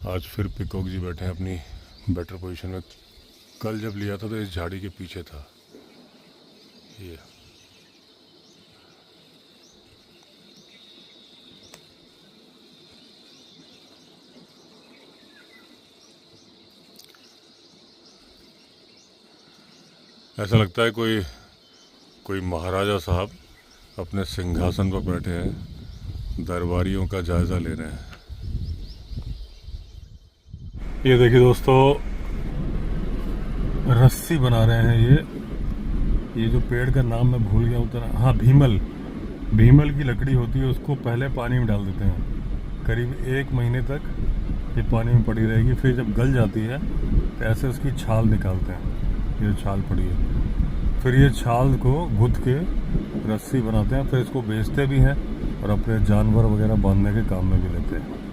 आज फिर पिकॉक जी बैठे हैं अपनी बेटर पोजीशन में। कल जब लिया था तो इस झाड़ी के पीछे था ये। ऐसा लगता है कोई महाराजा साहब अपने सिंहासन पर बैठे हैं, दरबारियों का जायजा ले रहे हैं। ये देखिए दोस्तों, रस्सी बना रहे हैं। ये जो पेड़ का नाम मैं भूल गया उतना, हाँ भीमल की लकड़ी होती है, उसको पहले पानी में डाल देते हैं। करीब 1 महीने तक ये पानी में पड़ी रहेगी। फिर जब गल जाती है तो ऐसे उसकी छाल निकालते हैं। ये छाल पड़ी है, फिर ये छाल को गुथ के रस्सी बनाते हैं। फिर इसको बेचते भी हैं और अपने जानवर वगैरह बांधने के काम में भी लेते हैं।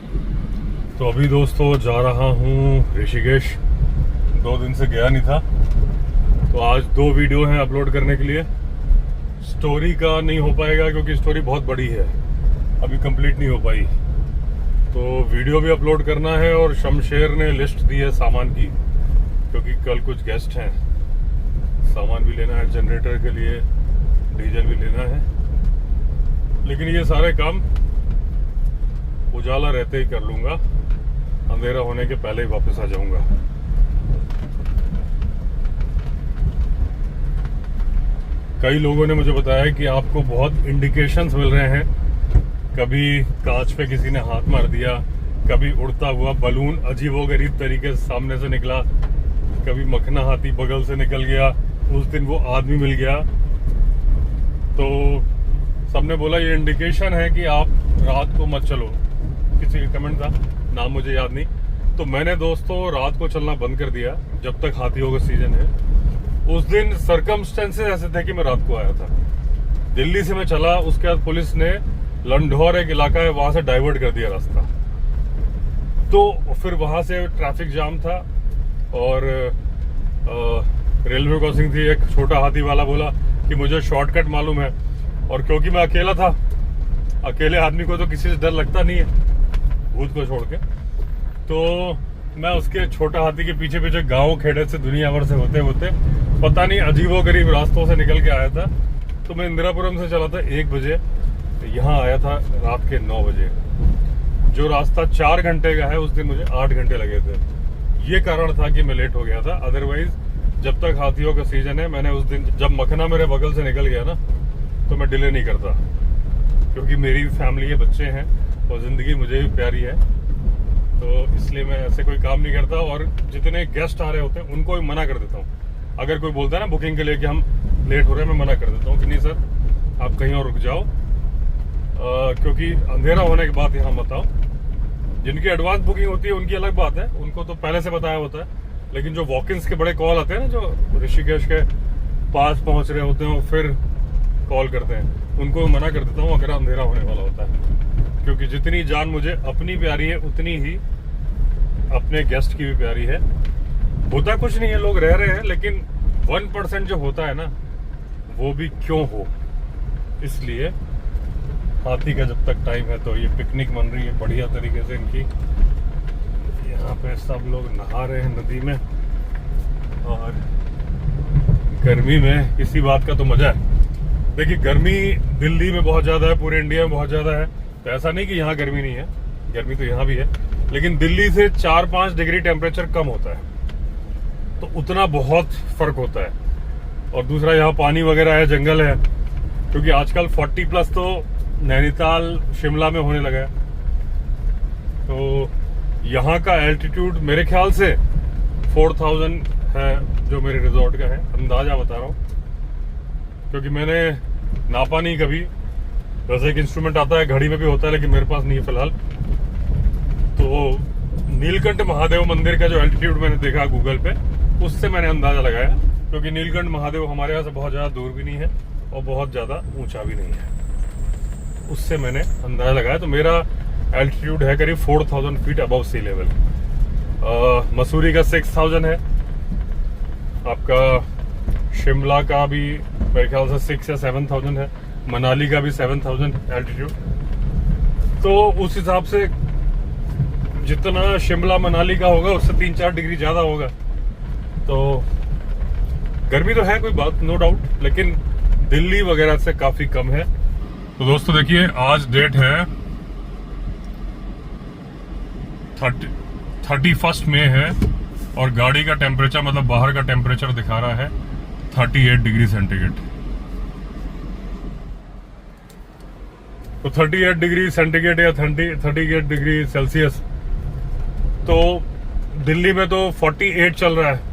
तो अभी दोस्तों जा रहा हूँ ऋषिकेश। 2 दिन से गया नहीं था, तो आज 2 वीडियो हैं अपलोड करने के लिए। स्टोरी का नहीं हो पाएगा क्योंकि स्टोरी बहुत बड़ी है, अभी कंप्लीट नहीं हो पाई। तो वीडियो भी अपलोड करना है और शमशेर ने लिस्ट दी है सामान की, क्योंकि कल कुछ गेस्ट हैं। सामान भी लेना है, जनरेटर के लिए डीजल भी लेना है। लेकिन ये सारे काम उजाला रहते ही कर लूंगा, अंधेरा होने के पहले ही वापस आ जाऊंगा। कई लोगों ने मुझे बताया कि आपको बहुत इंडिकेशंस मिल रहे हैं। कभी कांच पे किसी ने हाथ मार दिया, कभी उड़ता हुआ बलून अजीबोगरीब तरीके से सामने से निकला, कभी मखना हाथी बगल से निकल गया। उस दिन वो आदमी मिल गया। तो सबने बोला ये इंडिकेशन है कि आप रात को मत चलो। किसी का कमेंट था, नाम मुझे याद नहीं। तो मैंने दोस्तों रात को चलना बंद कर दिया जब तक हाथियों का सीजन है। उस दिन सर्कमस्टेंसेस ऐसे थे कि मैं रात को आया था। दिल्ली से मैं चला, उसके बाद पुलिस ने लंढौर एक इलाका है वहां से डाइवर्ट कर दिया रास्ता। तो फिर वहां से ट्रैफिक जाम था और रेलवे क्रॉसिंग थी। एक छोटा हाथी वाला बोला कि मुझे शॉर्टकट मालूम है, और क्योंकि मैं अकेला था, अकेले आदमी को तो किसी से डर लगता नहीं है भूत को छोड़ के, तो मैं उसके छोटा हाथी के पीछे पीछे गांव खेड़े से दुनिया भर से होते होते पता नहीं अजीबोगरीब रास्तों से निकल के आया था। तो मैं इंदिरापुरम से चला था 1 बजे, यहाँ आया था रात के 9 बजे। जो रास्ता 4 घंटे का है उस दिन मुझे 8 घंटे लगे थे। ये कारण था कि मैं लेट हो गया था। अदरवाइज जब तक हाथियों का सीजन है, मैंने उस दिन जब मखना मेरे बगल से निकल गया ना, तो मैं डिले नहीं करता, क्योंकि मेरी फैमिली है, बच्चे हैं और जिंदगी मुझे भी प्यारी है। तो इसलिए मैं ऐसे कोई काम नहीं करता। और जितने गेस्ट आ रहे होते हैं उनको भी मना कर देता हूँ। अगर कोई बोलता है ना बुकिंग के लिए कि हम लेट हो रहे हैं, मैं मना कर देता हूँ कि नहीं सर, आप कहीं और रुक जाओ, क्योंकि अंधेरा होने के बाद यहाँ मत आओ। जिनकी एडवांस बुकिंग होती है उनकी अलग बात है, उनको तो पहले से बताया होता है। लेकिन जो वॉक-इन्स के बड़े कॉल आते हैं ना, जो ऋषिकेश के पास पहुंच रहे होते हैं और फिर कॉल करते हैं, उनको मना कर देता हूँ अगर अंधेरा होने वाला होता है। क्योंकि जितनी जान मुझे अपनी प्यारी है, उतनी ही अपने गेस्ट की भी प्यारी है। होता कुछ नहीं है, लोग रह रहे हैं, लेकिन 1% जो होता है ना, वो भी क्यों हो। इसलिए हाथी का जब तक टाइम है, तो ये पिकनिक बन रही है बढ़िया तरीके से इनकी। यहाँ पे सब लोग नहा रहे हैं नदी में, और गर्मी में इसी बात का तो मजा है। देखिए, गर्मी दिल्ली में बहुत ज्यादा है, पूरे इंडिया में बहुत ज्यादा है। तो ऐसा नहीं कि यहाँ गर्मी नहीं है, गर्मी तो यहाँ भी है, लेकिन दिल्ली से 4-5 डिग्री टेम्परेचर कम होता है, तो उतना बहुत फर्क होता है। और दूसरा, यहाँ पानी वगैरह है, जंगल है, क्योंकि आजकल 40+ तो नैनीताल शिमला में होने लगा है। तो यहाँ का एल्टीट्यूड मेरे ख्याल से 4000 है, जो मेरे रिजॉर्ट का है, अंदाजा बता रहा हूँ, क्योंकि मैंने नापा नहीं कभी। वैसे एक इंस्ट्रूमेंट आता है, घड़ी में भी होता है, लेकिन मेरे पास नहीं है फिलहाल। तो नीलकंठ महादेव मंदिर का जो एल्टीट्यूड मैंने देखा गूगल पे, उससे मैंने अंदाजा लगाया, क्योंकि नीलकंठ महादेव हमारे यहाँ से बहुत ज्यादा दूर भी नहीं है और बहुत ज्यादा ऊंचा भी नहीं है। उससे मैंने अंदाजा लगाया, तो मेरा एल्टीट्यूड है करीब 4000 feet above sea level. Mussoorie का 6000 है, आपका शिमला का भी मेरे ख्याल से 6 या 7000 है, मनाली का भी 7000 एल्टीट्यूड। तो उस हिसाब से जितना शिमला मनाली का होगा उससे 3-4 डिग्री ज़्यादा होगा। तो गर्मी तो है, कोई बात नो डाउट, लेकिन दिल्ली वगैरह से काफ़ी कम है। तो दोस्तों देखिए, आज डेट है 31 मई है और गाड़ी का टेम्परेचर, मतलब बाहर का टेम्परेचर दिखा रहा है 38 डिग्री सेंटीग्रेड। तो 38 डिग्री सेंटीग्रेड या 38 डिग्री सेल्सियस, तो दिल्ली में तो 48 चल रहा है।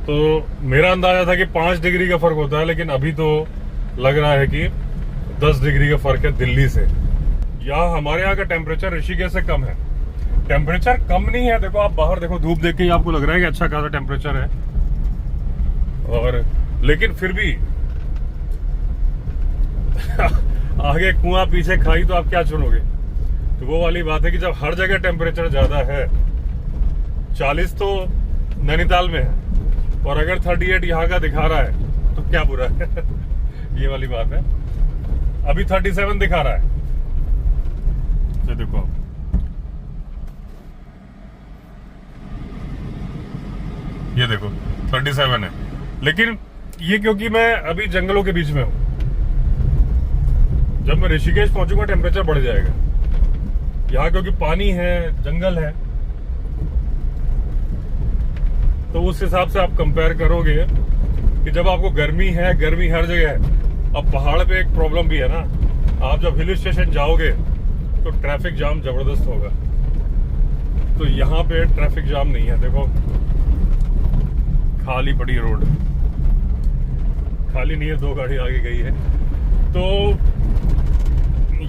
तो मेरा अंदाजा था कि 5 डिग्री का फर्क होता है, लेकिन अभी तो लग रहा है कि 10 डिग्री का फर्क है दिल्ली से। यहाँ हमारे यहाँ का टेम्परेचर ऋषिकेश से कम है। टेम्परेचर कम नहीं है, देखो आप बाहर देखो, धूप देख के ही आपको लग रहा है कि अच्छा खासा टेम्परेचर है, और लेकिन फिर भी आगे कुआं पीछे खाई, तो आप क्या चुनोगे। तो वो वाली बात है कि जब हर जगह टेम्परेचर ज्यादा है, 40 तो नैनीताल में है और अगर 38 यहाँ का दिखा रहा है तो क्या बुरा है। ये वाली बात है। अभी 37 दिखा रहा है, ये देखो आप, ये देखो 37 है। लेकिन ये क्योंकि मैं अभी जंगलों के बीच में हूं, जब मैं ऋषिकेश पहुंचूंगा टेम्परेचर बढ़ जाएगा। यहाँ क्योंकि पानी है, जंगल है, तो उस हिसाब से आप कंपेयर करोगे कि जब आपको गर्मी है, गर्मी हर जगह है। अब पहाड़ पे एक प्रॉब्लम भी है ना, आप जब हिल स्टेशन जाओगे तो ट्रैफिक जाम जबरदस्त होगा। तो यहाँ पे ट्रैफिक जाम नहीं है, देखो खाली पड़ी रोड, खाली नहीं है, 2 गाड़ी आगे गई है। तो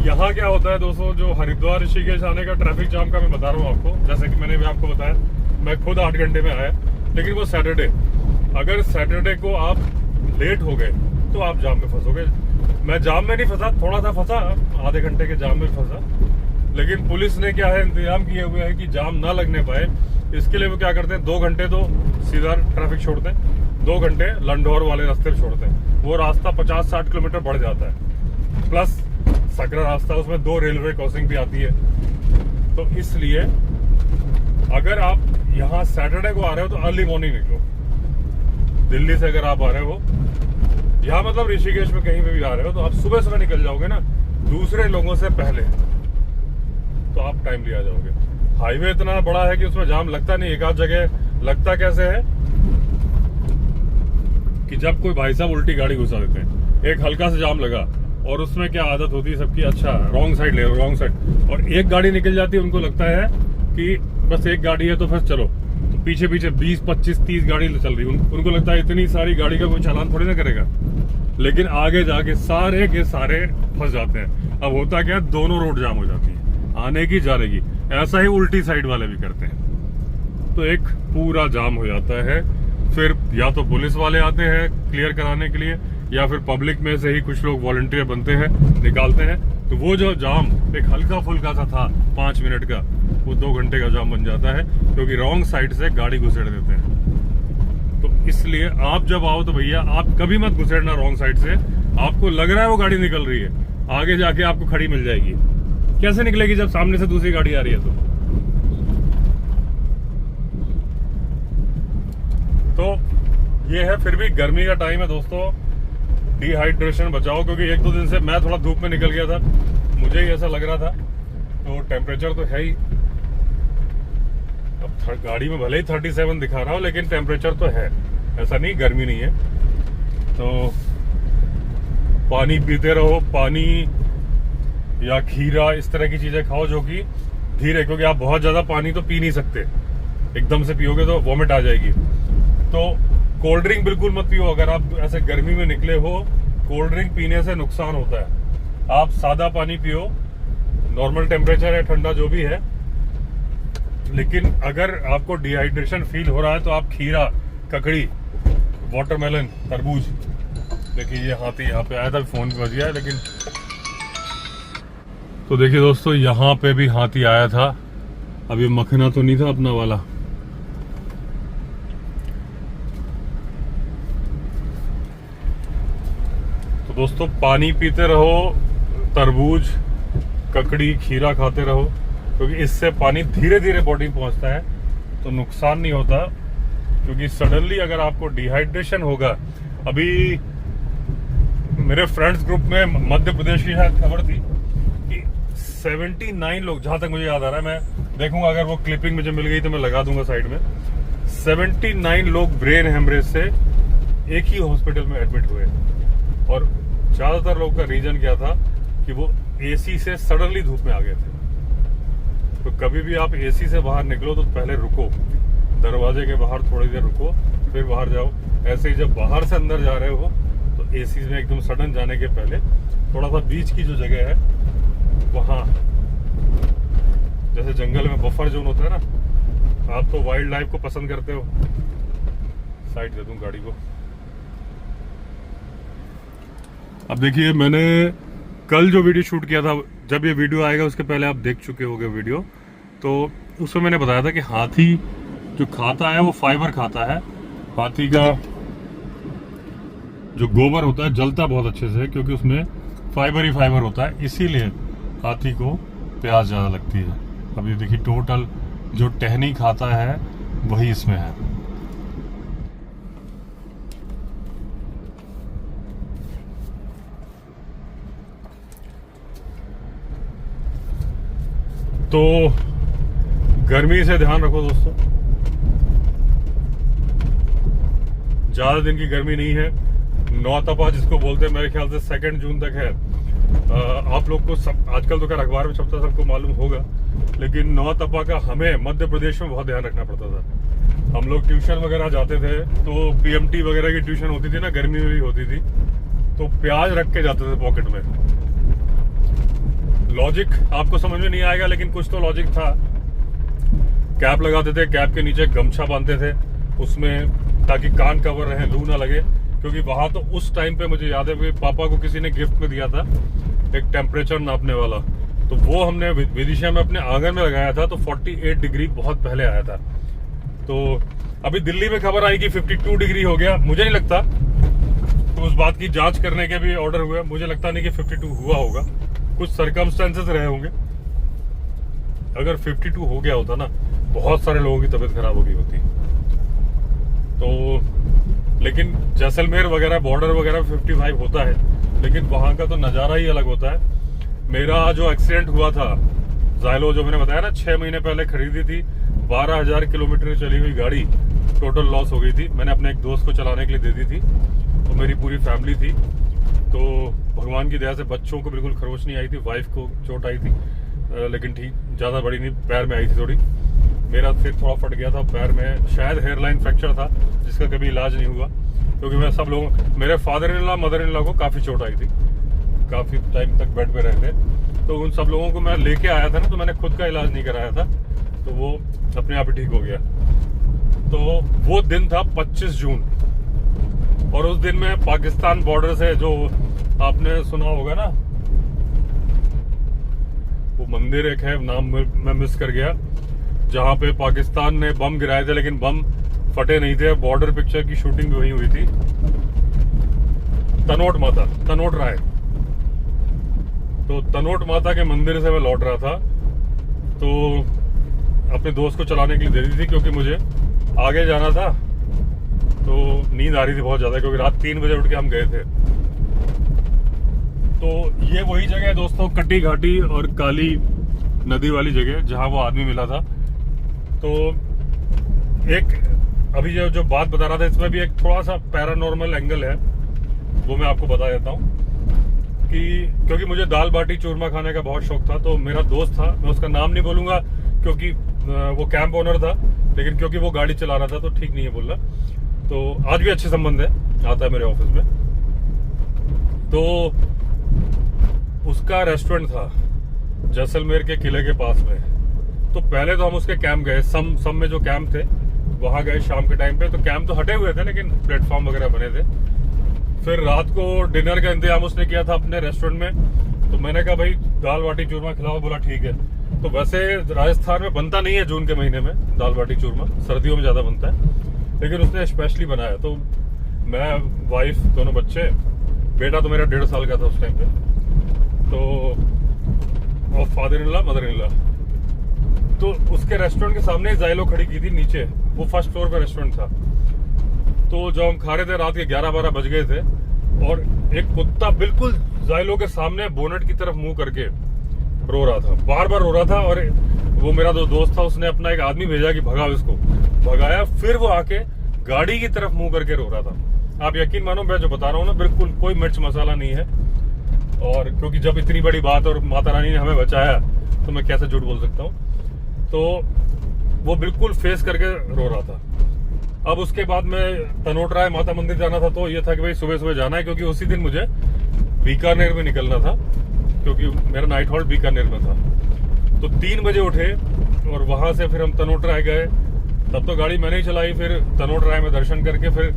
यहाँ क्या होता है दोस्तों, जो हरिद्वार ऋषिकेश आने का ट्रैफिक जाम का मैं बता रहा हूँ आपको, जैसे कि मैंने भी आपको बताया, मैं खुद 8 घंटे में आया, लेकिन वो सैटरडे। अगर सैटरडे को आप लेट हो गए तो आप जाम में फंसोगे। मैं जाम में नहीं फंसा, थोड़ा सा फंसा, आधे घंटे के जाम में फंसा, लेकिन पुलिस ने क्या है इंतजाम किए हुए है कि जाम ना लगने पाए, इसके लिए वो क्या करते हैं, 2 घंटे तो सीधा ट्रैफिक छोड़ते हैं, 2 घंटे लंढौर वाले रास्ते पे छोड़ते हैं। वो रास्ता 50-60 किलोमीटर बढ़ जाता है, प्लस सकरा रास्ता, उसमें 2 रेलवे क्रॉसिंग भी आती है। तो इसलिए अगर आप यहाँ सैटरडे को आ रहे हो तो अर्ली मॉर्निंग निकलो। दिल्ली से अगर आप आ रहे हो, यहाँ मतलब ऋषिकेश में कहीं पे भी आ रहे हो, तो आप सुबह सुबह निकल जाओगे ना, दूसरे लोगों से पहले, तो आप टाइमली आ जाओगे। हाईवे इतना बड़ा है कि उसमें जाम लगता नहीं। एक आध जगह लगता कैसे है कि जब कोई भाई साहब उल्टी गाड़ी घुसा देते हैं, एक हल्का सा जाम लगा, और उसमें क्या आदत होती है सबकी, अच्छा रॉन्ग साइड ले लो, रॉन्ग साइड, और एक गाड़ी निकल जाती है, उनको लगता है कि बस एक गाड़ी है तो फिर चलो, तो पीछे पीछे 20, 25, 30 गाड़ी चल रही, उनको लगता है इतनी सारी गाड़ी का कोई चालान थोड़ी ना करेगा, लेकिन आगे जाके सारे के सारे फंस जाते हैं। अब होता क्या, दोनों रोड जाम हो जाती है, आने की जाने की। ऐसा ही उल्टी साइड वाले भी करते हैं, तो एक पूरा जाम हो जाता है। फिर या तो पुलिस वाले आते हैं क्लियर कराने के लिए, या फिर पब्लिक में से ही कुछ लोग वॉलंटियर बनते हैं, निकालते हैं। तो वो जो जाम एक हल्का फुल्का सा था 5 मिनट का, वो 2 घंटे का जाम बन जाता है, क्योंकि रॉन्ग साइड से गाड़ी घुसेड़ देते हैं। तो इसलिए आप जब आओ तो भैया आप कभी मत घुसेड़ना रॉन्ग साइड से। आपको लग रहा है वो गाड़ी निकल रही है, आगे जाके आपको खड़ी मिल जाएगी। कैसे निकलेगी जब सामने से दूसरी गाड़ी आ रही है? तो ये है, फिर भी गर्मी का टाइम है दोस्तों, डिहाइड्रेशन बचाओ, क्योंकि 1-2 दिन से मैं थोड़ा धूप में निकल गया था, मुझे ही ऐसा लग रहा था। तो टेम्परेचर तो है ही, अब गाड़ी में भले ही 37 दिखा रहा हो, लेकिन टेम्परेचर तो है, ऐसा नहीं गर्मी नहीं है। तो पानी पीते रहो, पानी या खीरा, इस तरह की चीजें खाओ जो कि धीरे, क्योंकि आप बहुत ज्यादा पानी तो पी नहीं सकते, एकदम से पियोगे तो वॉमिट आ जाएगी। तो कोल्ड ड्रिंक बिल्कुल मत पियो। अगर आप ऐसे गर्मी में निकले हो, कोल्ड ड्रिंक पीने से नुकसान होता है। आप सादा पानी पियो, नॉर्मल टेम्परेचर है, ठंडा जो भी है। लेकिन अगर आपको डिहाइड्रेशन फील हो रहा है तो आप खीरा, ककड़ी, वाटरमेलन, तरबूज, देखिए ये हाथी यहाँ पे आया था, फोन पे बज गया है, लेकिन तो देखिए दोस्तों यहाँ पे भी हाथी आया था। अब ये मखना तो नहीं था अपना वाला। तो दोस्तों पानी पीते रहो, तरबूज, ककड़ी, खीरा खाते रहो, क्योंकि इससे पानी धीरे धीरे बॉडी में पहुंचता है तो नुकसान नहीं होता। क्योंकि सडनली अगर आपको डिहाइड्रेशन होगा, अभी मेरे फ्रेंड्स ग्रुप में मध्य प्रदेश की शायद खबर थी कि 79 लोग, जहां तक मुझे याद आ रहा है, मैं देखूंगा अगर वो क्लिपिंग मुझे मिल गई तो मैं लगा दूंगा साइड में, 79 लोग ब्रेन हेमरेज से एक ही हॉस्पिटल में एडमिट हुए। और ज्यादातर लोग का रीजन क्या था कि वो एसी से सडनली धूप में आ गए थे। तो कभी भी आप एसी से बाहर निकलो तो पहले रुको, दरवाजे के बाहर थोड़ी देर रुको, फिर बाहर जाओ। ऐसे ही जब बाहर से अंदर जा रहे हो तो एसी में एकदम सडन जाने के पहले थोड़ा सा बीच की जो जगह है वहां, जैसे जंगल में बफर जोन होता है ना, आप तो वाइल्ड लाइफ को पसंद करते हो। साइड दे दूं गाड़ी को। अब देखिए, मैंने कल जो वीडियो शूट किया था, जब ये वीडियो आएगा उसके पहले आप देख चुके होंगे वीडियो, तो उसमें मैंने बताया था कि हाथी जो खाता है वो फाइबर खाता है। हाथी का जो गोबर होता है जलता बहुत अच्छे से, क्योंकि उसमें फाइबर ही फाइबर होता है, इसीलिए हाथी को प्यास ज़्यादा लगती है। अब ये देखिए, टोटल जो टहनी खाता है वही इसमें है। तो गर्मी से ध्यान रखो दोस्तों, ज्यादा दिन की गर्मी नहीं है। नौतपा जिसको बोलते हैं, मेरे ख्याल से 2 जून तक है। आप लोग को सब आजकल तो खैर अखबार में छपता, सबको मालूम होगा, लेकिन नौतपा का हमें मध्य प्रदेश में बहुत ध्यान रखना पड़ता था। हम लोग ट्यूशन वगैरह जाते थे तो पीएमटी वगैरह की ट्यूशन होती थी ना, गर्मी में भी होती थी, तो प्याज रख के जाते थे पॉकेट में। लॉजिक आपको समझ में नहीं आएगा, लेकिन कुछ तो लॉजिक था। कैप लगाते थे, कैप के नीचे गमछा बांधते थे उसमें, ताकि कान कवर रहे, लू ना लगे। क्योंकि वहां तो उस टाइम पे मुझे याद है कि पापा को किसी ने गिफ्ट में दिया था एक टेम्परेचर नापने वाला, तो वो हमने विदिशा में अपने आंगन में लगाया था, तो 48 डिग्री बहुत पहले आया था। तो अभी दिल्ली में खबर आई कि 52 डिग्री हो गया। मुझे नहीं लगता, तो उस बात की जांच करने के भी ऑर्डर हुए। मुझे लगता नहीं कि 52 हुआ होगा, कुछ सर्कमस्टेंसेस रहे होंगे। अगर 52 हो गया होता ना, बहुत सारे लोगों की तबीयत खराब हो गई होती। तो लेकिन जैसलमेर वगैरह बॉर्डर वगैरह 55 होता है, लेकिन वहां का तो नज़ारा ही अलग होता है। मेरा जो एक्सीडेंट हुआ था ज़ाइलो, जो मैंने बताया ना 6 महीने पहले खरीदी थी, 12,000 किलोमीटर चली हुई गाड़ी टोटल लॉस हो गई थी। मैंने अपने एक दोस्त को चलाने के लिए दे दी थी, तो मेरी पूरी फैमिली थी। तो भगवान की दया से बच्चों को बिल्कुल खरोच नहीं आई थी, वाइफ को चोट आई थी, लेकिन ठीक ज़्यादा बड़ी नहीं, पैर में आई थी थोड़ी। मेरा सिर थोड़ा फट गया था पैर में, शायद हेयरलाइन फ्रैक्चर था जिसका कभी इलाज नहीं हुआ। क्योंकि मैं सब लोगों, मेरे father in law mother in law को काफ़ी चोट आई थी, काफ़ी टाइम तक बेड पे रहे थे। तो उन सब लोगों को मैं लेके आया था ना, तो मैंने खुद का इलाज नहीं कराया था, तो वो अपने आप ही ठीक हो गया। तो वो दिन था 25 जून, और उस दिन में पाकिस्तान बॉर्डर से, जो आपने सुना होगा ना, वो मंदिर एक है, नाम मैं मिस कर गया, जहां पे पाकिस्तान ने बम गिराए थे, लेकिन बम फटे नहीं थे। बॉर्डर पिक्चर की शूटिंग भी वहीं हुई थी। तनोट माता, तनोट राय। तो तनोट माता के मंदिर से मैं लौट रहा था, तो अपने दोस्त को चलाने के लिए दे दी थी, क्योंकि मुझे आगे जाना था। तो नींद आ रही थी बहुत ज्यादा, क्योंकि रात 3 बजे उठ के हम गए थे। तो ये वही जगह है दोस्तों, कटी घाटी और काली नदी वाली जगह, जहां वो आदमी मिला था। तो एक अभी जो बात बता रहा था, इसमें भी एक थोड़ा सा पैरानॉर्मल एंगल है, वो मैं आपको बता देता हूँ। कि क्योंकि मुझे दाल बाटी चूरमा खाने का बहुत शौक था, तो मेरा दोस्त था, मैं उसका नाम नहीं बोलूंगा क्योंकि वो कैंप ओनर था, लेकिन क्योंकि वो गाड़ी चला रहा था तो ठीक नहीं है बोलना। तो आज भी अच्छे संबंध है, आता है मेरे ऑफिस में। तो उसका रेस्टोरेंट था जैसलमेर के किले के पास में। तो पहले तो हम उसके कैंप गए, सम में जो कैंप थे वहां गए शाम के टाइम पे। तो कैंप तो हटे हुए थे, लेकिन प्लेटफॉर्म वगैरह बने थे। फिर रात को डिनर का इंतजाम उसने किया था अपने रेस्टोरेंट में। तो मैंने कहा भाई दाल बाटी चूरमा खिलाओ, बोला ठीक है। तो वैसे राजस्थान में बनता नहीं है जून के महीने में दाल बाटी चूरमा, सर्दियों में ज्यादा बनता है, लेकिन उसने स्पेशली बनाया। तो मैं, वाइफ, दोनों बच्चे, बेटा तो मेरा 1.5 साल का था उस टाइम पे, तो और father in law mother in law, तो उसके रेस्टोरेंट के सामने ही जाइलो खड़ी की थी नीचे, वो फर्स्ट फ्लोर पे रेस्टोरेंट था। तो जब हम खा रहे थे रात के 11-12 बज गए थे, और एक कुत्ता बिल्कुल जाइलो के सामने बोनेट की तरफ मुंह करके रो रहा था, बार बार रो रहा था। और वो मेरा दोस्त था, उसने अपना एक आदमी भेजा कि भगाओ इसको, भगाया, फिर वो आके गाड़ी की तरफ मुंह करके रो रहा था। आप यकीन मानो, मैं जो बता रहा हूँ ना, बिल्कुल कोई मिर्च मसाला नहीं है। और क्योंकि जब इतनी बड़ी बात और माता रानी ने हमें बचाया, तो मैं कैसे झूठ बोल सकता हूँ। तो वो बिल्कुल फेस करके रो रहा था। अब उसके बाद में तनोट राय माता मंदिर जाना था, तो ये था कि भाई सुबह सुबह जाना है, क्योंकि उसी दिन मुझे बीकानेर में निकलना था, क्योंकि मेरा नाइट हॉल्ट बीकानेर में था। तो 3 बजे उठे और वहां से फिर हम तनोट राय गए। तब तो गाड़ी मैंने ही चलाई। फिर तनोट राय में दर्शन करके फिर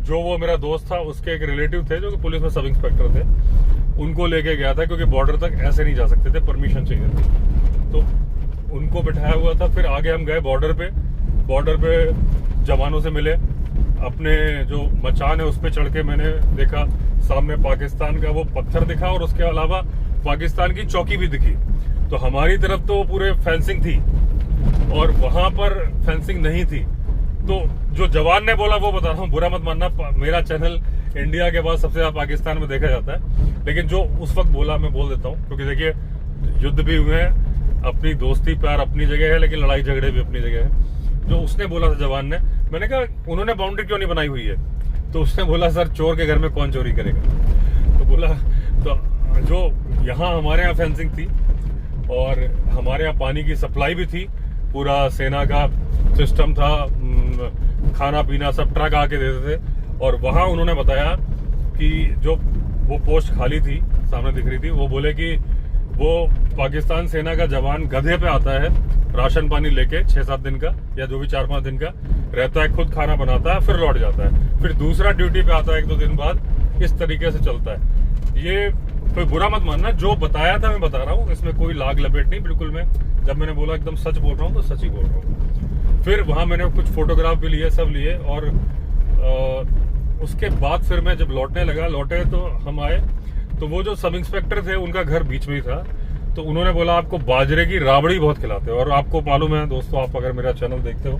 जो वो मेरा दोस्त था, उसके एक रिलेटिव थे जो कि पुलिस में सब इंस्पेक्टर थे, उनको लेके गया था, क्योंकि बॉर्डर तक ऐसे नहीं जा सकते थे, परमिशन चाहिए थी। तो उनको बिठाया हुआ था। फिर आगे हम गए बॉर्डर पे जवानों से मिले। अपने जो मचान है उस पर चढ़ के मैंने देखा सामने पाकिस्तान का वो पत्थर दिखा, और उसके अलावा पाकिस्तान की चौकी भी दिखी। तो हमारी तरफ तो पूरे फेंसिंग थी और वहां पर फेंसिंग नहीं थी। तो जो जवान ने बोला वो बता रहा हूँ, बुरा मत मानना, मेरा चैनल इंडिया के बाद सबसे ज्यादा पाकिस्तान में देखा जाता है। लेकिन जो उस वक्त बोला मैं बोल देता हूँ, क्योंकि देखिए युद्ध भी हुए हैं, अपनी दोस्ती प्यार अपनी जगह है, लेकिन लड़ाई झगड़े भी अपनी जगह है। जो उसने बोला था जवान ने, मैंने कहा उन्होंने बाउंड्री क्यों नहीं बनाई हुई है? तो उसने बोला सर चोर के घर में कौन चोरी करेगा। तो बोला तो जो यहाँ हमारे यहाँ फेंसिंग थी और हमारे यहाँ पानी की सप्लाई भी थी, पूरा सेना का सिस्टम था, खाना पीना सब ट्रक आके देते थे। और वहां उन्होंने बताया कि जो वो पोस्ट खाली थी सामने दिख रही थी, वो बोले कि वो पाकिस्तान सेना का जवान गधे पे आता है राशन पानी लेके 6-7 दिन का, या जो भी 4-5 दिन का रहता है, खुद खाना बनाता है, फिर लौट जाता है, फिर दूसरा ड्यूटी पे आता है 1-2 दिन बाद। इस तरीके से चलता है। ये कोई बुरा मत मानना, जो बताया था मैं बता रहा हूँ, इसमें कोई लाग लपेट नहीं। बिल्कुल मैं जब मैंने बोला एकदम सच बोल रहा हूँ तो सच ही बोल रहा हूँ। फिर वहां मैंने कुछ फोटोग्राफ भी लिए, सब लिए। और उसके बाद फिर मैं जब लौटे तो हम आए, तो वो जो सब इंस्पेक्टर थे उनका घर बीच में ही था। तो उन्होंने बोला आपको बाजरे की राबड़ी बहुत खिलाते हो, और आपको मालूम है दोस्तों, आप अगर मेरा चैनल देखते हो,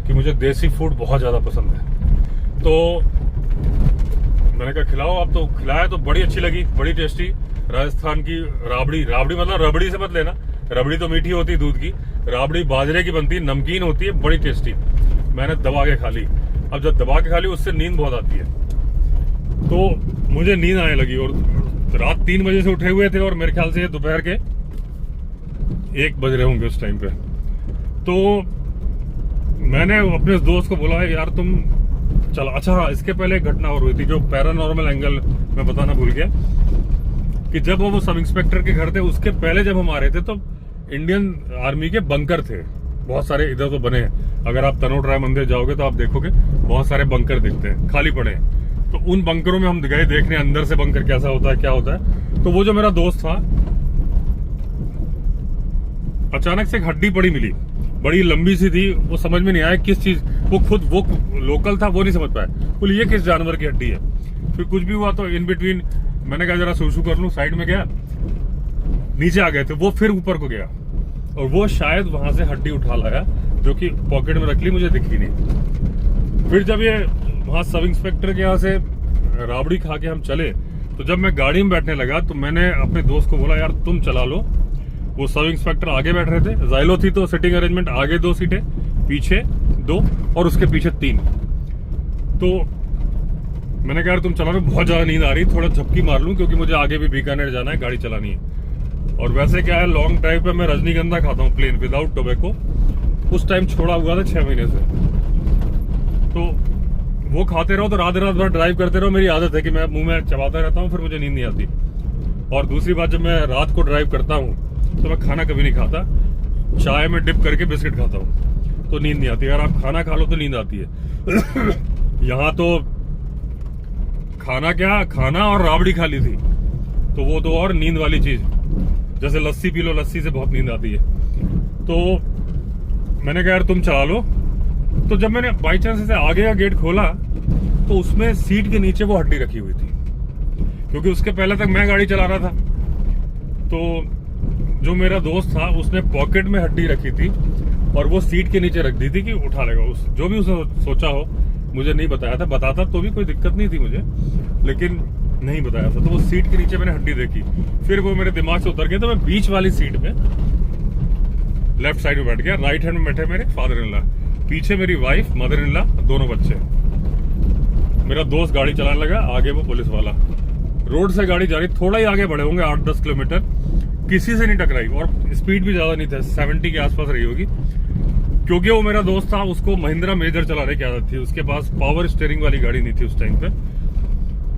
कि मुझे देसी फूड बहुत ज्यादा पसंद है। तो मैंने कहा खिलाओ। आप तो खिलाया तो बड़ी अच्छी लगी, बड़ी टेस्टी राजस्थान की राबड़ी मतलब रबड़ी से मत लेना, रबड़ी तो मीठी होती है दूध की, राबड़ी बाजरे की बनती है, नमकीन होती है, बड़ी टेस्टी। मैंने दबा के खा ली। अब जब दबा के खा ली उससे नींद बहुत आती है, तो मुझे नींद आने लगी। और रात 3 बजे से उठे हुए थे, और मेरे ख्याल से दोपहर के 1 बज रहे होंगे उस टाइम पे। तो मैंने अपने दोस्त को बोला यार तुम चलो। अच्छा हाँ, इसके पहले एक घटना और हुई थी जो पैरानॉर्मल एंगल में बताना भूल गया, कि जब वो सब इंस्पेक्टर के घर थे, उसके पहले जब हम आ रहे थे तो इंडियन आर्मी के बंकर थे बहुत सारे, इधर तो बने हैं। अगर आप तनोट राय मंदिर जाओगे तो आप देखोगे बहुत सारे बंकर दिखते हैं, खाली पड़े हैं। तो उन बंकरों में हम गए देखने अंदर से बंकर कैसा होता है, क्या होता है। तो वो जो मेरा दोस्त था, अचानक से एक हड्डी पड़ी मिली, बड़ी लंबी सी थी। वो समझ में नहीं आया किस चीज, वो लोकल था, वो नहीं समझ पाया, बोले ये किस जानवर की हड्डी है। फिर कुछ भी हुआ तो इन बिटवीन मैंने कहा जरा सूसू कर लूं, साइड में गया, नीचे आ गए थे वो, फिर ऊपर को गया, और वो शायद वहां से हड्डी उठा लाया, जो कि पॉकेट में रख ली, मुझे दिखी नहीं। फिर जब ये वहां सब इंस्पेक्टर के यहाँ से राबड़ी खा के हम चले, तो जब मैं गाड़ी में बैठने लगा तो मैंने अपने दोस्त को बोला यार तुम चला लो। वो सब इंस्पेक्टर आगे बैठ रहे थे, जाइलो थी तो सिटिंग अरेंजमेंट, आगे 2 सीटें, पीछे 2 और उसके पीछे 3। तो मैंने कहा यार तुम चला लो, बहुत ज्यादा नींद आ रही, थोड़ा झपकी मार लूं, क्योंकि मुझे आगे भी बीकानेर जाना है, गाड़ी चलानी है। और वैसे क्या है, लॉन्ग ड्राइव पे मैं रजनीगंधा खाता हूँ प्लेन विदाउट टोबैको, उस टाइम छोड़ा हुआ था 6 महीने से। तो वो खाते रहो तो रात भर ड्राइव करते रहो, मेरी आदत है कि मैं मुंह में चबाता रहता हूँ, फिर मुझे नींद नहीं आती। और दूसरी बात, जब मैं रात को ड्राइव करता हूँ तो मैं खाना कभी नहीं खाता, चाय में डिप करके बिस्किट खाता हूँ, तो नींद नहीं आती। अगर आप खाना खा लो तो नींद आती है। यहाँ तो खाना और राबड़ी खा ली थी, तो वो तो और नींद वाली चीज। जैसे लस्सी पी लो, लस्सी से बहुत नींद आती है। तो मैंने कहा यार तुम चला लो। तो जब मैंने बाई चांस से आगे का गेट खोला तो उसमें सीट के नीचे वो हड्डी रखी हुई थी, क्योंकि उसके पहले तक मैं गाड़ी चला रहा था। तो जो मेरा दोस्त था उसने पॉकेट में हड्डी रखी थी और वो सीट के नीचे रख दी थी कि उठा लेगा। उस जो भी उसने सोचा हो, मुझे नहीं बताया था, बताता तो भी कोई दिक्कत नहीं थी मुझे, लेकिन नहीं बताया था। तो वो सीट के नीचे मैंने हड्डी देखी, फिर वो मेरे दिमाग से उतर गया। तो मैं बीच वाली सीट में लेफ्ट साइड में बैठ गया, राइट हैंड में बैठे मेरे फादर इन लॉ, पीछे मेरी वाइफ, मदर इन लॉ, दोनों बच्चे। मेरा दोस्त गाड़ी चलाने लगा, आगे वो पुलिस वाला। रोड से गाड़ी जा रही, थोड़ा ही आगे बढ़े होंगे 8-10 किलोमीटर, किसी से नहीं टकराई और स्पीड भी ज्यादा नहीं था, 70 के आसपास रही होगी। क्योंकि वो मेरा दोस्त था, उसको महिंद्रा मेजर चलाने की आदत थी, उसके पास पावर स्टीयरिंग वाली गाड़ी नहीं थी उस टाइम पे।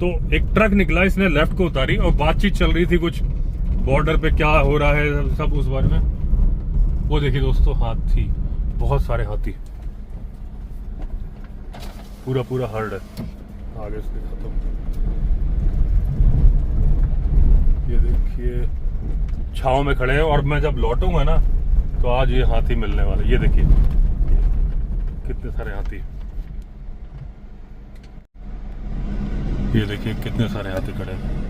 तो एक ट्रक निकला, इसने लेफ्ट को उतारी और बातचीत चल रही थी कुछ बॉर्डर पे क्या हो रहा है सब उस बारे में। वो देखिए दोस्तों, हाथी, बहुत सारे हाथी, पूरा पूरा हर्ड है। आगे से दिखाता हूँ, ये देखिए छांव में खड़े हैं और मैं जब लौटूंगा ना तो आज ये हाथी मिलने वाले। ये देखिए कितने सारे हाथी, ये देखिए कितने सारे हाथी खड़े हैं।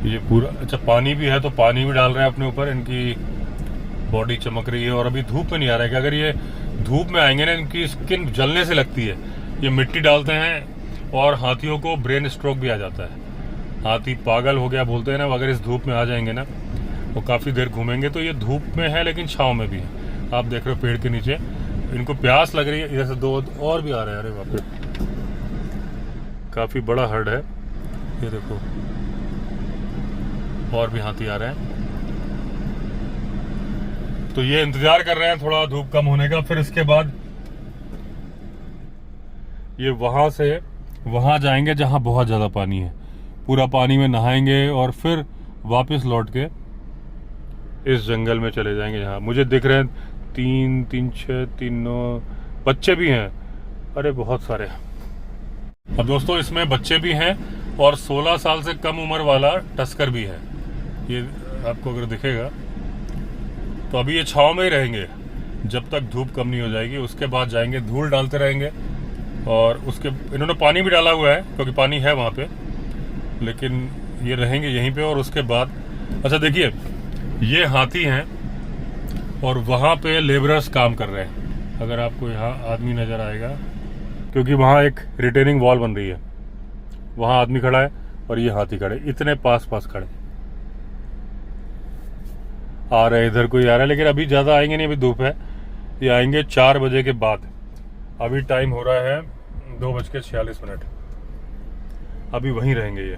ये पूरा, अच्छा पानी भी है तो पानी भी डाल रहे हैं अपने ऊपर, इनकी बॉडी चमक रही है और अभी धूप में नहीं आ रहा है कि अगर ये धूप में आएंगे ना इनकी स्किन जलने से लगती है। ये मिट्टी डालते हैं और हाथियों को ब्रेन स्ट्रोक भी आ जाता है, हाथी पागल हो गया बोलते हैं ना। अगर इस धूप में आ जाएंगे ना वो काफी देर घूमेंगे। तो ये धूप में है लेकिन छांव में भी है, आप देख रहे हो पेड़ के नीचे। इनको प्यास लग रही है, इधर से दो और भी आ रहे हैं। अरे बाप रे, काफी बड़ा हर्ड है, ये देखो और भी हाथी आ रहे हैं। तो ये इंतजार कर रहे हैं थोड़ा धूप कम होने का, फिर इसके बाद ये वहां से वहां जाएंगे जहां बहुत ज्यादा पानी है, पूरा पानी में नहाएंगे और फिर वापस लौट के इस जंगल में चले जाएंगे जहां मुझे दिख रहे हैं 3, 3, 6, 3, 9 बच्चे भी हैं। अरे बहुत सारे। अब दोस्तों इसमें बच्चे भी हैं और 16 साल से कम उम्र वाला टस्कर भी है, ये आपको अगर दिखेगा। तो अभी ये छांव में ही रहेंगे जब तक धूप कम नहीं हो जाएगी, उसके बाद जाएंगे, धूल डालते रहेंगे। और उसके इन्होंने पानी भी डाला हुआ है क्योंकि पानी है वहाँ पे, लेकिन ये रहेंगे यहीं पे। और उसके बाद अच्छा देखिए, ये हाथी हैं और वहाँ पे लेबरर्स काम कर रहे हैं। अगर आपको यहाँ आदमी नजर आएगा, क्योंकि वहाँ एक रिटेनिंग वॉल बन रही है, वहाँ आदमी खड़ा है और ये हाथी खड़े, इतने पास पास खड़े आ रहे हैं। इधर कोई आ रहा है लेकिन अभी ज्यादा आएंगे नहीं, अभी धूप है। ये आएंगे 4 बजे के बाद। अभी टाइम हो रहा है 2:46। अभी वहीं रहेंगे ये।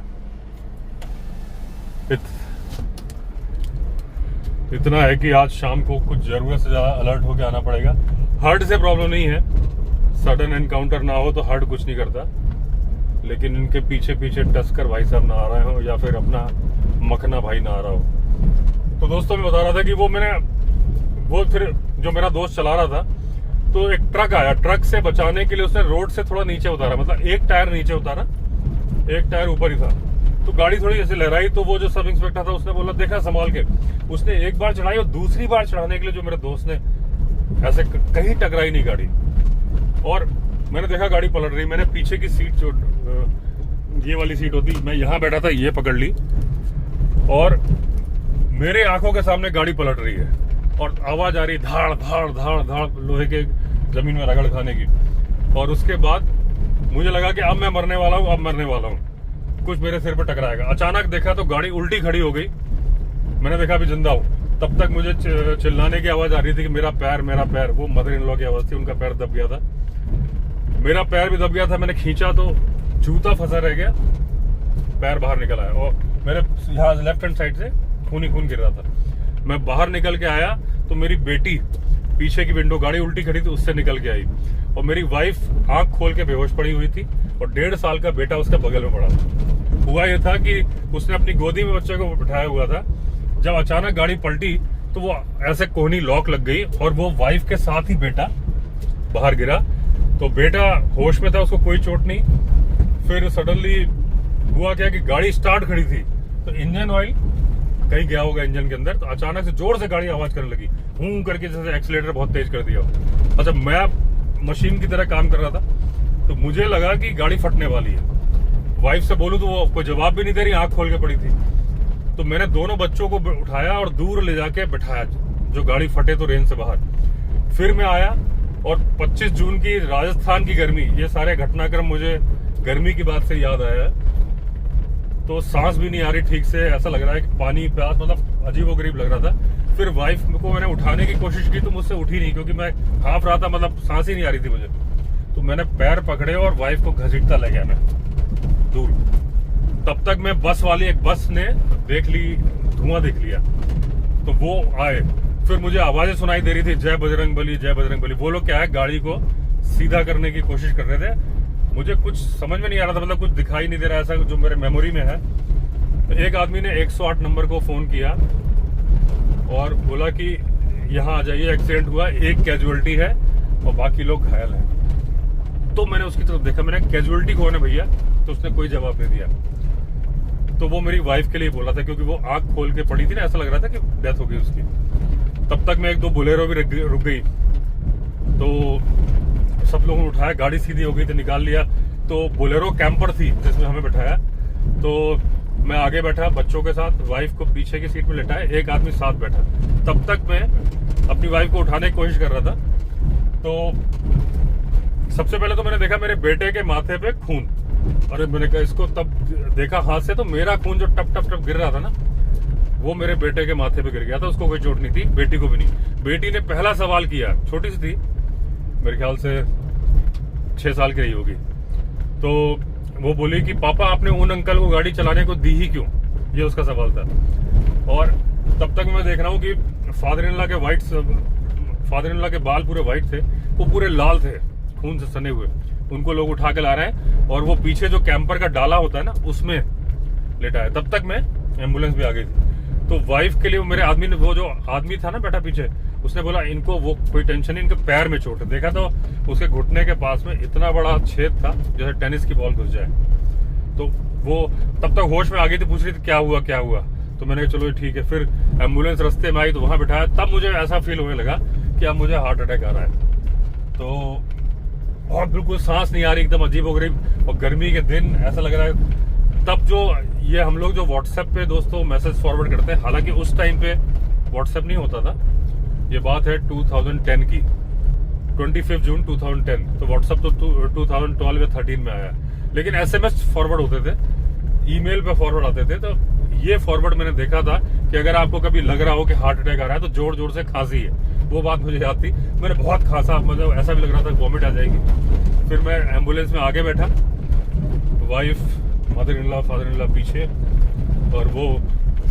इतना है कि आज शाम को कुछ जरूरत से ज्यादा अलर्ट होकर आना पड़ेगा। हर्ड से प्रॉब्लम नहीं है, सडन एनकाउंटर ना हो तो हर्ड कुछ नहीं करता, लेकिन इनके पीछे पीछे टस्कर भाई साहब ना आ रहे हो या फिर अपना मखना भाई ना आ रहा हो। तो दोस्तों मैं बता रहा था कि वो फिर जो मेरा दोस्त चला रहा था, तो एक ट्रक आया, ट्रक से बचाने के लिए उसने रोड से थोड़ा नीचे उतारा, मतलब एक टायर नीचे उतारा, एक टायर ऊपर ही था। तो गाड़ी थोड़ी ऐसे लहराई, तो वो जो सब इंस्पेक्टर था उसने बोला देखा संभाल के। उसने एक बार चढ़ाई और दूसरी बार चढ़ाने के लिए जो मेरे दोस्त ने ऐसे कहीं टकराई नहीं गाड़ी। और मैंने देखा गाड़ी पलट रही, मैंने पीछे की सीट जो ये वाली सीट होती, मैं यहाँ बैठा था, ये पकड़ ली और मेरे आंखों के सामने गाड़ी पलट रही है और आवाज आ रही धाड़ धाड़ धाड़ धाड़ लोहे के जमीन में रगड़ खाने की। और उसके बाद मुझे लगा कि अब मैं मरने वाला हूँ, अब मरने वाला हूँ, कुछ मेरे सिर पर टकराएगा। अचानक देखा तो गाड़ी उल्टी खड़ी हो गई, मैंने देखा अभी जिंदा हूँ। तब तक मुझे चिल्लाने की आवाज आ रही थी कि मेरा पैर मेरा पैर। वो मदर इन लॉ की आवाज थी, उनका पैर दब गया था, मेरा पैर भी दब गया था। मैंने खींचा तो जूता फंसा रह गया, पैर बाहर निकल आया और मेरे यहाँ लेफ्ट हैंड साइड से खून ही खून गिर रहा था। मैं बाहर निकल के आया तो मेरी बेटी पीछे की विंडो, गाड़ी उल्टी खड़ी थी, उससे निकल के आई और मेरी वाइफ आंख खोल के बेहोश पड़ी हुई थी और 1.5 साल का बेटा उसके बगल में पड़ा था। हुआ यह था कि उसने अपनी गोदी में बच्चे को बिठाया हुआ था। जब अचानक गाड़ी पलटी तो वो ऐसे कोहनी लॉक लग गई और वो वाइफ के साथ ही बेटा बाहर गिरा। तो बेटा होश में था, उसको कोई चोट नहीं। फिर सडनली हुआ क्या कि गाड़ी स्टार्ट खड़ी थी तो इंजन ऑयल कहीं गया होगा इंजन के अंदर, तो अचानक से जोर से गाड़ी आवाज करने लगी, हूं करके, जैसे एक्सीलेटर बहुत तेज कर दिया। अच्छा, मैं मशीन की तरह काम कर रहा था तो मुझे लगा कि गाड़ी फटने वाली है। वाइफ से बोलूं तो वो कोई जवाब भी नहीं दे रही, आंख खोल के पड़ी थी। तो मैंने दोनों बच्चों को उठाया और दूर ले जाके बिठाया, जो गाड़ी फटे तो रेंज से बाहर। फिर मैं आया और 25 जून की राजस्थान की गर्मी, ये सारे घटनाक्रम मुझे गर्मी की बात से याद आया है। तो सांस भी नहीं आ रही ठीक से, ऐसा लग रहा है कि पानी प्यास, मतलब अजीबोगरीब लग रहा था। फिर वाइफ को मैंने उठाने की कोशिश की तो मुझसे उठी नहीं, क्योंकि मैं हाँफ रहा था, मतलब सांस ही नहीं आ रही थी मुझे। तो मैंने पैर पकड़े और वाइफ को घसीटता ले गया मैं दूर। तब तक मैं बस वाली, एक बस ने देख ली, धुआं देख लिया, तो वो आए। फिर मुझे आवाजें सुनाई दे रही थी, जय बजरंग बली, जय बजरंग बली। वो लोग क्या है, गाड़ी को सीधा करने की कोशिश कर रहे थे। मुझे कुछ समझ में नहीं आ रहा था, मतलब कुछ दिखाई नहीं दे रहा, ऐसा जो मेरे मेमोरी में है। तो एक आदमी ने 108 नंबर को फोन किया और बोला कि यहाँ आ जाइए, एक्सीडेंट हुआ, एक कैजुअलिटी है और बाकी लोग घायल हैं। तो मैंने उसकी तरफ देखा, मैंने कैजुअलिटी कौन है भैया, तो उसने कोई जवाब नहीं दिया। तो वो मेरी वाइफ के लिए बोला था, क्योंकि वो आंख खोल के पड़ी थी ना, ऐसा लग रहा था कि डेथ हो गई उसकी। तब तक मैं 1-2 बोलेरो भी रुक गई, तो सब लोगों ने उठाया, गाड़ी सीधी हो गई तो निकाल लिया। तो बोलेरो कैंपर थी जिसमें हमें बैठाया, तो मैं आगे बैठा बच्चों के साथ, वाइफ को पीछे की सीट में लेटाया, एक आदमी साथ बैठा। तब तक मैं अपनी वाइफ को उठाने की कोशिश कर रहा था। तो सबसे पहले तो मैंने देखा मेरे बेटे के माथे पे खून। अरे मैंने कहा इसको, तब देखा हाथ से तो मेरा खून जो टप टप टप गिर रहा था ना, वो मेरे बेटे के माथे पे गिर गया था। उसको कोई चोट नहीं थी, बेटी को भी नहीं। बेटी ने पहला सवाल किया, छोटी सी थी, मेरे ख्याल से 6 साल की रही होगी। तो वो बोली कि पापा आपने उन अंकल को गाड़ी चलाने को दी ही क्यों, ये उसका सवाल था। और तब तक मैं देख रहा हूँ कि फादर इन लॉ के बाल पूरे व्हाइट थे, वो पूरे लाल थे, खून से सने हुए। उनको लोग उठा के ला रहे हैं और वो पीछे जो कैंपर का डाला होता है ना, उसमें लेटा है। तब तक मैं एम्बुलेंस भी आ गई थी। तो वाइफ के लिए मेरे आदमी ने, वो जो आदमी था ना बैठा पीछे, उसने बोला इनको वो कोई टेंशन नहीं, इनके पैर में चोट है। देखा तो उसके घुटने के पास में इतना बड़ा छेद था जैसे टेनिस की बॉल घुस जाए। तो वो तब तक होश में आ गई थी, पूछ रही थी क्या हुआ क्या हुआ। तो मैंने कहा चलो ठीक है। फिर एम्बुलेंस रास्ते में आई तो वहां बिठाया। तब मुझे ऐसा फील होने लगा कि अब मुझे हार्ट अटैक आ रहा है। तो और बिल्कुल सांस नहीं आ रही, एकदम अजीबोगरीब, और गर्मी के दिन ऐसा लग रहा है। तब जो ये हम लोग जो व्हाट्सएप पे दोस्तों मैसेज फॉरवर्ड करते हैं, हालांकि उस टाइम पे व्हाट्सएप नहीं होता था, ये बात है 2010 की, 25 जून 2010। तो व्हाट्सएप तो 2012 या 13 में आया, लेकिन एसएमएस फॉरवर्ड होते थे, ईमेल पे फॉरवर्ड आते थे। तो ये फॉरवर्ड मैंने देखा था कि अगर आपको कभी लग रहा हो कि हार्ट अटैक आ रहा है तो जोर जोर से खांसी है। वो बात मुझे याद थी, मैंने बहुत खांसा, मतलब ऐसा भी लग रहा था वॉमिट आ जाएगी। फिर मैं एम्बुलेंस में आगे बैठा, wife, mother in law, father in law पीछे, और वो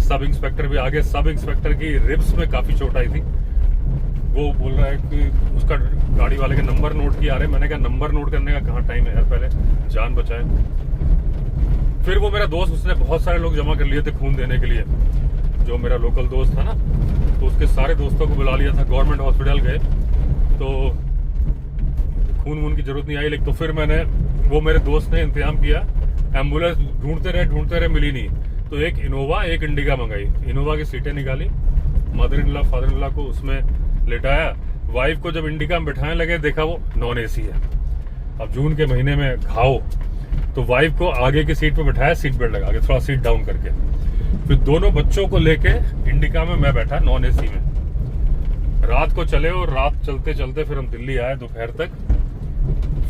सब इंस्पेक्टर भी आगे। सब इंस्पेक्टर की रिब्स में काफी चोट आई थी। वो बोल रहा है कि उसका गाड़ी वाले के नंबर नोट किया रहे। मैंने कहा नंबर नोट करने का कहाँ टाइम है यार, पहले जान बचाए। फिर वो मेरा दोस्त, उसने बहुत सारे लोग जमा कर लिए थे खून देने के लिए, जो मेरा लोकल दोस्त था ना, तो उसके सारे दोस्तों को बुला लिया था। गवर्नमेंट हॉस्पिटल गए तो खून वून की जरूरत नहीं आई। लेकिन तो फिर मैंने, वो मेरे दोस्त ने इंतजाम किया, एम्बुलेंस ढूंढते रहे, मिली नहीं। तो एक इनोवा, एक इंडिका मंगाई, इनोवा की सीटें निकाली, mother in law, father in law को उसमें लेटाया। वाइफ को जब इंडिका में बिठाने लगे, देखा वो नॉन एसी है। अब जून के महीने में घाव, तो वाइफ को आगे की सीट पे बिठाया, सीट बेल्ट लगा के, थोड़ा सीट डाउन करके। फिर दोनों बच्चों को लेके इंडिका में मैं बैठा नॉन एसी में। रात को चले, और रात चलते चलते फिर हम दिल्ली आए दोपहर तक।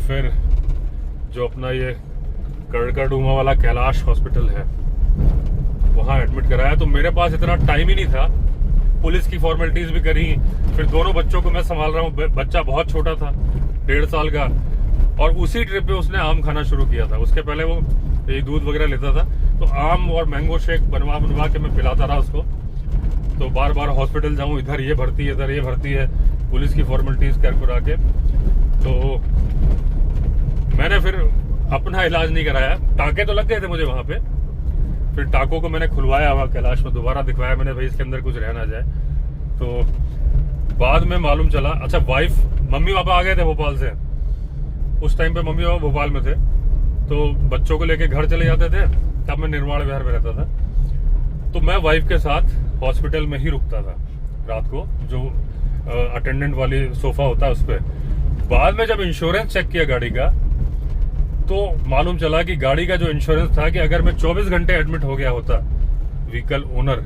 फिर जो अपना ये कड़कड़डूमा वाला कैलाश हॉस्पिटल है, वहां एडमिट कराया। तो मेरे पास इतना टाइम ही नहीं था, पुलिस की फॉर्मेलिटीज भी करी। फिर दोनों बच्चों को मैं संभाल रहा हूँ। बच्चा बहुत छोटा था, 1.5 साल का, और उसी ट्रिप पे उसने आम खाना शुरू किया था। उसके पहले वो ये दूध वगैरह लेता था, तो आम और मैंगो शेक बनवा के मैं पिलाता रहा उसको। तो बार बार हॉस्पिटल जाऊं, इधर ये भर्ती है, इधर ये भर्ती है, पुलिस की फॉर्मेलिटीज कर के। तो मैंने फिर अपना इलाज नहीं कराया, टाँके तो लग गए थे मुझे वहां पे। फिर टाँकों को मैंने खुलवाया वहाँ कैलाश में, दोबारा दिखवाया मैंने, भाई इसके अंदर कुछ रह ना जाए। तो बाद में मालूम चला, अच्छा वाइफ, मम्मी पापा आ गए थे भोपाल से। उस टाइम पे मम्मी पापा भोपाल में थे, तो बच्चों को लेके घर चले जाते थे। तब मैं निर्माण विहार में रहता था, तो मैं वाइफ के साथ हॉस्पिटल में ही रुकता था रात को, जो अटेंडेंट वाली सोफा होता है उस पर। बाद में जब इंश्योरेंस चेक किया गाड़ी का, तो मालूम चला कि गाड़ी का जो इंश्योरेंस था कि अगर मैं 24 घंटे एडमिट हो गया होता व्हीकल ओनर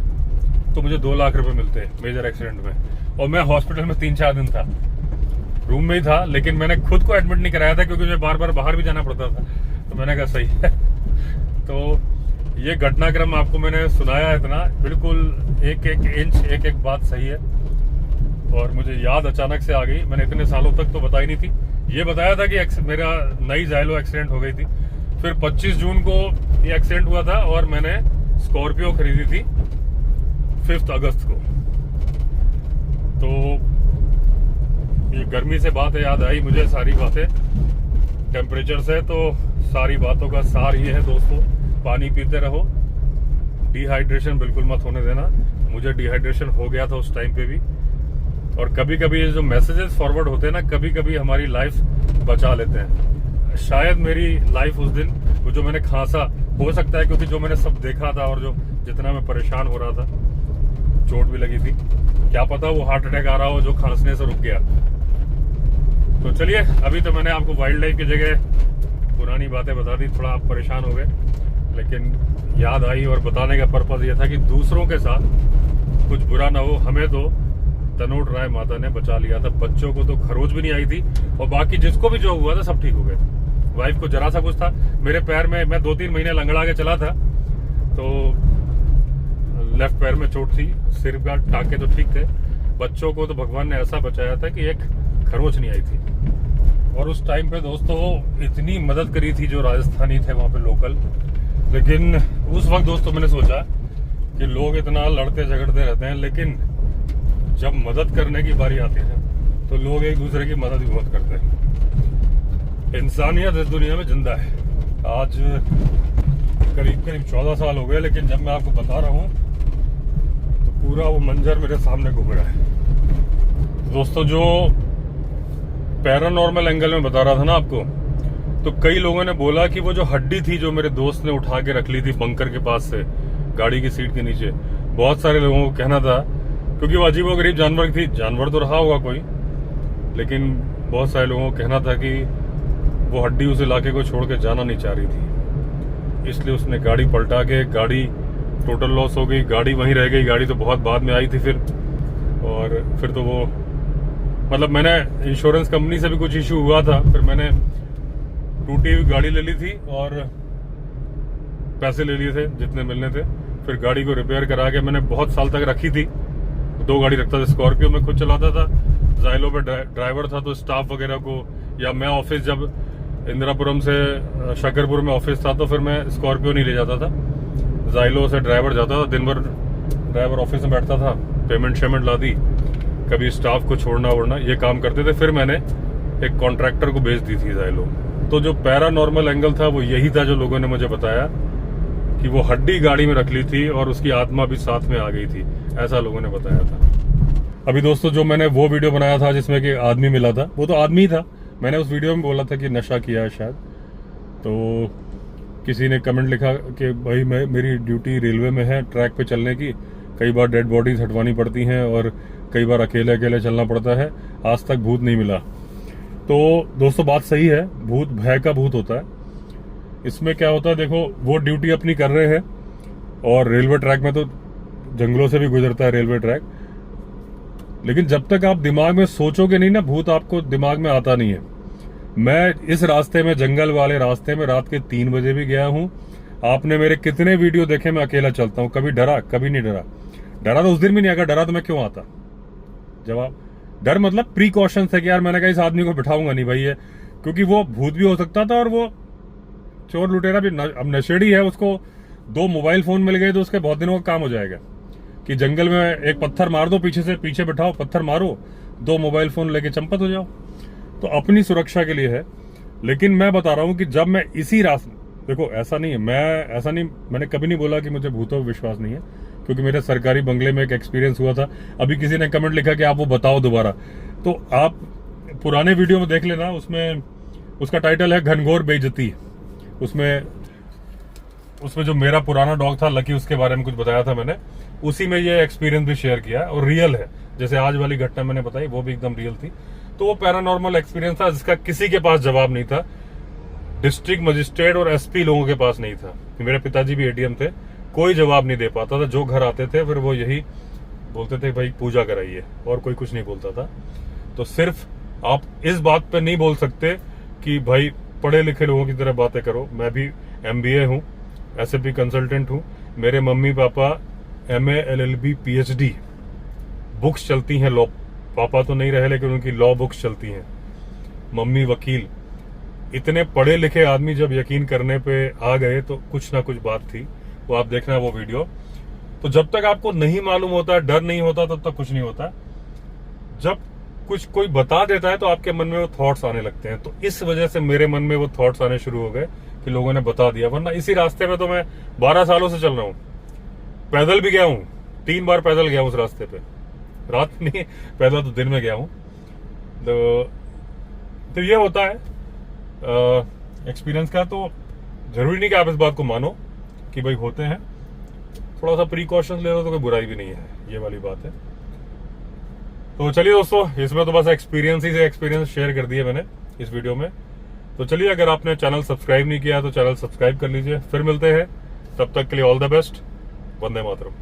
तो मुझे 2 लाख रुपए मिलते मेजर एक्सीडेंट में। और मैं हॉस्पिटल में 3-4 दिन था, रूम में ही था, लेकिन मैंने खुद को एडमिट नहीं कराया था क्योंकि मुझे बार बार बाहर भी जाना पड़ता था। तो मैंने कहा सही है। तो ये घटनाक्रम आपको मैंने सुनाया इतना, बिल्कुल एक एक इंच एक एक बात सही है और मुझे याद अचानक से आ गई। मैंने इतने सालों तक तो बताई नहीं थी। ये बताया था कि मेरा नई जाइलो एक्सीडेंट हो गई थी। फिर 25 जून को ये एक्सीडेंट हुआ था और मैंने स्कॉर्पियो खरीदी थी 5 अगस्त को। तो ये गर्मी से बातें याद आई मुझे, सारी बातें टेम्परेचर से। तो सारी बातों का सार ये है दोस्तों, पानी पीते रहो, डिहाइड्रेशन बिल्कुल मत होने देना। मुझे डिहाइड्रेशन हो गया था उस टाइम पे भी। और कभी कभी ये जो मैसेजेस फॉरवर्ड होते हैं ना, कभी कभी हमारी लाइफ बचा लेते हैं। शायद मेरी लाइफ उस दिन वो जो मैंने खांसा, हो सकता है क्योंकि जो मैंने सब देखा था और जो जितना मैं परेशान हो रहा था, चोट भी लगी थी, क्या पता वो हार्ट अटैक आ रहा हो जो खांसने से रुक गया। तो चलिए, अभी तो मैंने आपको वाइल्ड लाइफ की जगह पुरानी बातें बता दी, थोड़ा आप परेशान हो गए, लेकिन याद आई। और बताने का पर्पज ये था कि दूसरों के साथ कुछ बुरा ना हो। हमें तो तनोट राय माता ने बचा लिया था, बच्चों को तो खरोच भी नहीं आई थी और बाकी जिसको भी जो हुआ था सब ठीक हो गए। वाइफ को जरा सा कुछ था, मेरे पैर में मैं 2-3 महीने लंगड़ा के चला था, तो लेफ्ट पैर में चोट थी, सिर का टाके तो ठीक थे। बच्चों को तो भगवान ने ऐसा बचाया था कि एक खरोच नहीं आई थी। और उस टाइम पे दोस्तों इतनी मदद करी थी जो राजस्थानी थे वहां पे लोकल। लेकिन उस वक्त दोस्तों मैंने सोचा कि लोग इतना लड़ते झगड़ते रहते हैं, लेकिन जब मदद करने की बारी आती है तो लोग एक दूसरे की मदद भी बहुत करते हैं। इंसानियत इस दुनिया में जिंदा है। आज करीब 14 साल हो गए, लेकिन जब मैं आपको बता रहा हूँ तो पूरा वो मंजर मेरे सामने घूम रहा है। दोस्तों जो पैरानॉर्मल एंगल में बता रहा था ना आपको, तो कई लोगों ने बोला कि वो जो हड्डी थी जो मेरे दोस्त ने उठा के रख ली थी बंकर के पास से गाड़ी की सीट के नीचे, बहुत सारे लोगों को कहना था, क्योंकि वो अजीबोगरीब जानवर थी, जानवर तो रहा होगा कोई, लेकिन बहुत सारे लोगों को कहना था कि वो हड्डी उस इलाके को छोड़ के जाना नहीं चाह रही थी, इसलिए उसने गाड़ी पलटा के, गाड़ी टोटल लॉस हो गई, गाड़ी वहीं रह गई। गाड़ी तो बहुत बाद में आई थी फिर, और फिर तो वो मतलब मैंने इंश्योरेंस कंपनी से भी कुछ इशू हुआ था, फिर मैंने टूटी हुई गाड़ी ले ली थी और पैसे ले लिए थे जितने मिलने थे। फिर गाड़ी को रिपेयर करा के मैंने बहुत साल तक रखी थी। 2 गाड़ी रखता था, स्कॉर्पियो में खुद चलाता था, जाइलो पे ड्राइवर था, तो स्टाफ वगैरह को, या मैं ऑफिस जब इंदिरापुरम से शकरपुर में ऑफिस था तो फिर मैं स्कॉर्पियो नहीं ले जाता था, जाइलो से ड्राइवर जाता था, दिन भर ड्राइवर ऑफिस में बैठता था, पेमेंट शेमेंट ला दी, कभी स्टाफ को छोड़ना वोड़ना, ये काम करते थे। फिर मैंने एक कॉन्ट्रैक्टर को बेच दी थी जाइलो। तो जो पैरानॉर्मल एंगल था वो यही था जो लोगों ने मुझे बताया कि वो हड्डी गाड़ी में रख ली थी और उसकी आत्मा भी साथ में आ गई थी, ऐसा लोगों ने बताया था। अभी दोस्तों जो मैंने वो वीडियो बनाया था जिसमें कि आदमी मिला था, वो तो आदमी ही था। मैंने उस वीडियो में बोला था कि नशा किया है शायद, तो किसी ने कमेंट लिखा कि भाई मेरी ड्यूटी रेलवे में है ट्रैक पे चलने की, कई बार डेड बॉडीज हटवानी पड़ती हैं और कई बार अकेले अकेले चलना पड़ता है, आज तक भूत नहीं मिला। तो दोस्तों बात सही है, भूत भय का भूत होता है। इसमें क्या होता है, देखो वो ड्यूटी अपनी कर रहे हैं और रेलवे ट्रैक में तो जंगलों से भी गुजरता है रेलवे ट्रैक, लेकिन जब तक आप दिमाग में सोचोगे नहीं ना, भूत आपको दिमाग में आता नहीं है। मैं इस रास्ते में, जंगल वाले रास्ते में रात के 3 बजे भी गया हूं। आपने मेरे कितने वीडियो देखे, मैं अकेला चलता हूं, कभी डरा, कभी नहीं डरा। डरा तो उस दिन भी नहीं, अगर डरा तो मैं क्यों आता। जवाब डर मतलब प्रीकॉशन है कि यार मैंने कहा इस आदमी को बिठाऊंगा नहीं भाई, है क्योंकि वो भूत भी हो सकता था और वो चोर लुटेरा भी। अब नशेड़ी है, उसको 2 मोबाइल फोन मिल गए तो उसके बहुत दिनों का काम हो जाएगा कि जंगल में एक पत्थर मार दो, पीछे से पीछे बैठाओ, पत्थर मारो, 2 मोबाइल फोन लेके चंपत हो जाओ। तो अपनी सुरक्षा के लिए है। लेकिन मैं बता रहा हूं कि जब मैं इसी रास्ते, देखो ऐसा नहीं है, मैंने कभी नहीं बोला कि मुझे भूतों पर विश्वास नहीं है, क्योंकि मेरे सरकारी बंगले में एक एक्सपीरियंस हुआ था। अभी किसी ने कमेंट लिखा कि आप वो बताओ दोबारा, तो आप पुराने वीडियो में देख लेना, उसमें उसका टाइटल है घनघोर बेइज्जती। उसमें जो मेरा पुराना डॉग था लकी, उसके बारे में कुछ बताया था मैंने, उसी में ये एक्सपीरियंस भी शेयर किया और रियल है। जैसे आज वाली घटना मैंने बताई वो भी एकदम रियल थी। तो वो पैरानॉर्मल एक्सपीरियंस था जिसका किसी के पास जवाब नहीं था। डिस्ट्रिक्ट मजिस्ट्रेट और एसपी लोगों के पास नहीं था। मेरे पिताजी भी एडीएम थे, कोई जवाब नहीं दे पाता था। जो घर आते थे फिर वो यही बोलते थे भाई पूजा कराइए, और कोई कुछ नहीं बोलता था। तो सिर्फ आप इस बात पे नहीं बोल सकते कि भाई पढ़े लिखे लोगों की तरह बातें करो। मैं भी MBA हूँ, SAP कंसल्टेंट हूँ, मेरे mummy papa MA LLB PhD, books चलती हैं लॉ। पापा तो नहीं रहे लेकिन उनकी लॉ बुक्स चलती हैं। मम्मी वकील। इतने पढ़े लिखे आदमी जब यकीन करने पे आ गए तो कुछ ना कुछ बात थी। वो आप देखना वो वीडियो। तो जब तक आपको नहीं मालूम होता, डर नहीं होता, तब तक कुछ नहीं होता। जब कुछ कोई बता देता है तो आपके मन में वो थॉट्स आने लगते हैं। तो इस वजह से मेरे मन में वो थॉट्स आने शुरू हो गए कि लोगों ने बता दिया। वरना इसी रास्ते में तो मैं 12 सालों से चल रहा हूँ। पैदल भी गया हूँ, 3 बार पैदल गया हूँ उस रास्ते पे। रात नहीं, पैदल तो दिन में गया हूँ। तो ये होता है एक्सपीरियंस का। तो जरूरी नहीं कि आप इस बात को मानो कि भाई होते हैं। थोड़ा सा प्रिकॉशन ले लो तो कोई बुराई भी नहीं है, ये वाली बात है। तो चलिए दोस्तों, इसमें तो बस एक्सपीरियंस ही से एक्सपीरियंस शेयर कर दिए मैंने इस वीडियो में। तो चलिए, अगर आपने चैनल सब्सक्राइब नहीं किया तो चैनल सब्सक्राइब कर लीजिए। फिर मिलते हैं, तब तक के लिए all the best. Vande Mataram.